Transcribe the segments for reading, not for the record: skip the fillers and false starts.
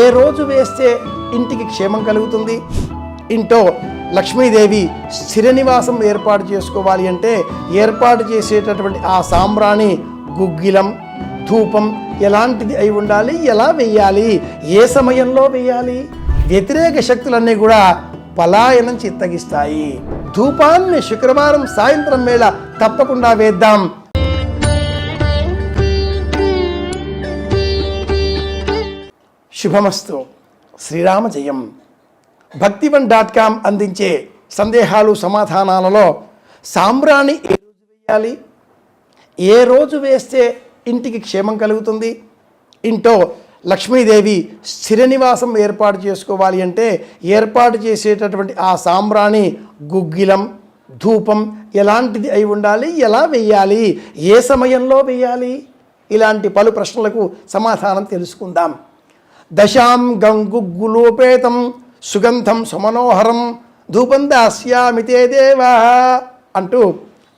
ఏ రోజు వేస్తే ఇంటికి క్షేమం కలుగుతుంది, ఇంట్లో లక్ష్మీదేవి స్థిర నివాసం ఏర్పాటు చేసుకోవాలి అంటే ఏర్పాటు చేసేటటువంటి ఆ సాంబ్రాణి గుగ్గిలం ధూపం ఎలాంటిది అయి ఉండాలి, ఎలా వేయాలి, ఏ సమయంలో వేయాలి, వ్యతిరేక శక్తులన్నీ కూడా పలాయనం చిత్తగిస్తాయి. ధూపాన్ని శుక్రవారం సాయంత్రం వేళ తప్పకుండా వేద్దాం. శుభమస్తు. శ్రీరామ జయం. భక్తివన్.com అందించే సందేహాలు సమాధానాలలో సాంబ్రాణి ఏ రోజు వేయాలి, ఏ రోజు వేస్తే ఇంటికి క్షేమం కలుగుతుంది, ఇంట్లో లక్ష్మీదేవి స్థిర నివాసం ఏర్పాటు చేసుకోవాలి అంటే ఏర్పాటు చేసేటటువంటి ఆ సాంబ్రాణి గుగ్గిలం ధూపం ఎలాంటిది అయి ఉండాలి, ఎలా వేయాలి, ఏ సమయంలో వేయాలి, ఇలాంటి పలు ప్రశ్నలకు సమాధానం తెలుసుకుందాం. దశాం గంగుగ్గులోపేతం సుగంధం సుమనోహరం ధూపం దాస్యామితే దేవా అంటూ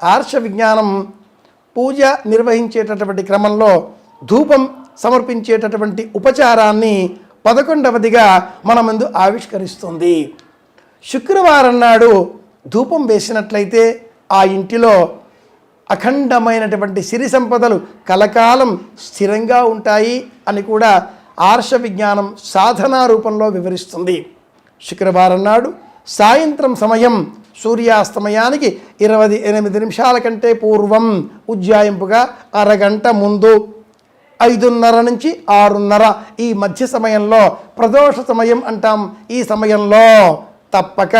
ఆర్ష విజ్ఞానం పూజ నిర్వహించేటటువంటి క్రమంలో ధూపం సమర్పించేటటువంటి ఉపచారాన్ని 11వదిగా మన ముందు ఆవిష్కరిస్తుంది. శుక్రవారం నాడు ధూపం వేసినట్లయితే ఆ ఇంటిలో అఖండమైనటువంటి సిరి సంపదలు కలకాలం స్థిరంగా ఉంటాయి అని కూడా ఆర్ష విజ్ఞానం సాధనా రూపంలో వివరిస్తుంది. శుక్రవారం నాడు సాయంత్రం సమయం సూర్యాస్తమయానికి 28 నిమిషాల కంటే పూర్వం ఉజ్జాయింపుగా అరగంట ముందు 5:30 నుంచి 6:30 ఈ మధ్య సమయంలో ప్రదోష సమయం అంటాం. ఈ సమయంలో తప్పక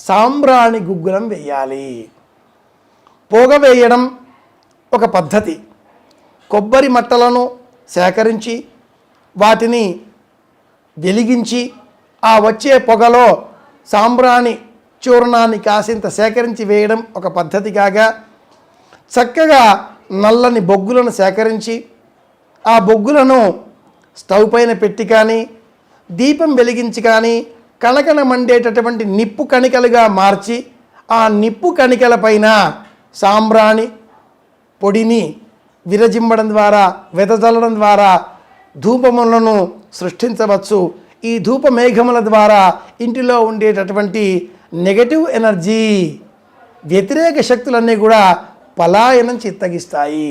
సాంబ్రాణి గుగ్గులం వేయాలి. పోగ వేయడం ఒక పద్ధతి. కొబ్బరి మట్టలను సేకరించి వాటిని వెలిగించి ఆ వచ్చే పొగలో సాంబ్రాణి చూర్ణాన్ని కాసింత సేకరించి వేయడం ఒక పద్ధతి కాగా, చక్కగా నల్లని బొగ్గులను సేకరించి ఆ బొగ్గులను స్టవ్ పైన పెట్టి కానీ దీపం వెలిగించి కానీ కణకణ మండేటటువంటి నిప్పు కణికలుగా మార్చి ఆ నిప్పు కణికల పైన సాంబ్రాణి పొడిని విరజిమ్మడం ద్వారా వెదజల్లడం ద్వారా ధూపములను సృష్టించవచ్చు. ఈ ధూప మేఘముల ద్వారా ఇంటిలో ఉండేటటువంటి నెగటివ్ ఎనర్జీ వ్యతిరేక శక్తులన్నీ కూడా పలాయనం చిత్తగిస్తాయి.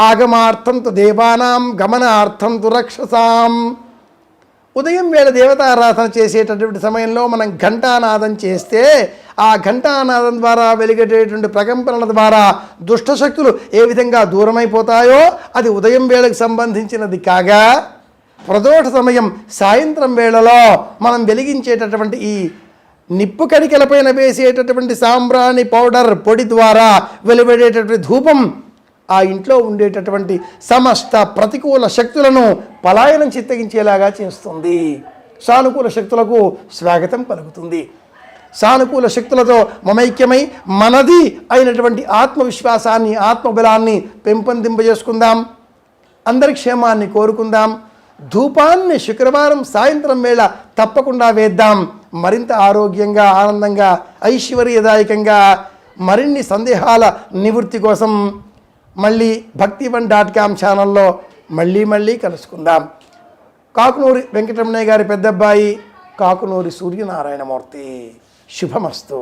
ఆగమార్థం తు దేవానాం గమనార్థం తు రక్షసాం. ఉదయం వేళ దేవతారాధన చేసేటటువంటి సమయంలో మనం ఘంటానాదం చేస్తే ఆ ఘంటానాదం ద్వారా వెలిగేటటువంటి ప్రకంపనల ద్వారా దుష్టశక్తులు ఏ విధంగా దూరమైపోతాయో అది ఉదయం వేళకు సంబంధించినది కాగా, ప్రదోష సమయం సాయంత్రం వేళలో మనం వెలిగించేటటువంటి ఈ నిప్పు కణికలపైన వేసేటటువంటి సాంబ్రాణి పౌడర్ పొడి ద్వారా వెలువడేటటువంటి ధూపం ఆ ఇంట్లో ఉండేటటువంటి సమస్త ప్రతికూల శక్తులను పలాయనం చిత్తగించేలాగా చేస్తుంది. సానుకూల శక్తులకు స్వాగతం పలుకుతుంది. సానుకూల శక్తులతో మమైక్యమై మనది అయినటువంటి ఆత్మవిశ్వాసాన్ని ఆత్మబలాన్ని పెంపొందింపజేసుకుందాం. అందరి క్షేమాన్ని కోరుకుందాం. ధూపాన్ని శుక్రవారం సాయంత్రం వేళ తప్పకుండా వేద్దాం. మరింత ఆరోగ్యంగా ఆనందంగా ఐశ్వర్యదాయకంగా మరిన్ని సందేహాల నివృత్తి కోసం మళ్ళీ భక్తివన్.com ఛానల్లో మళ్ళీ కలుసుకుందాం. కాకునూరి వెంకటరమణయ్య గారి పెద్దబ్బాయి కాకునూరి సూర్యనారాయణమూర్తి. శుభమస్తు.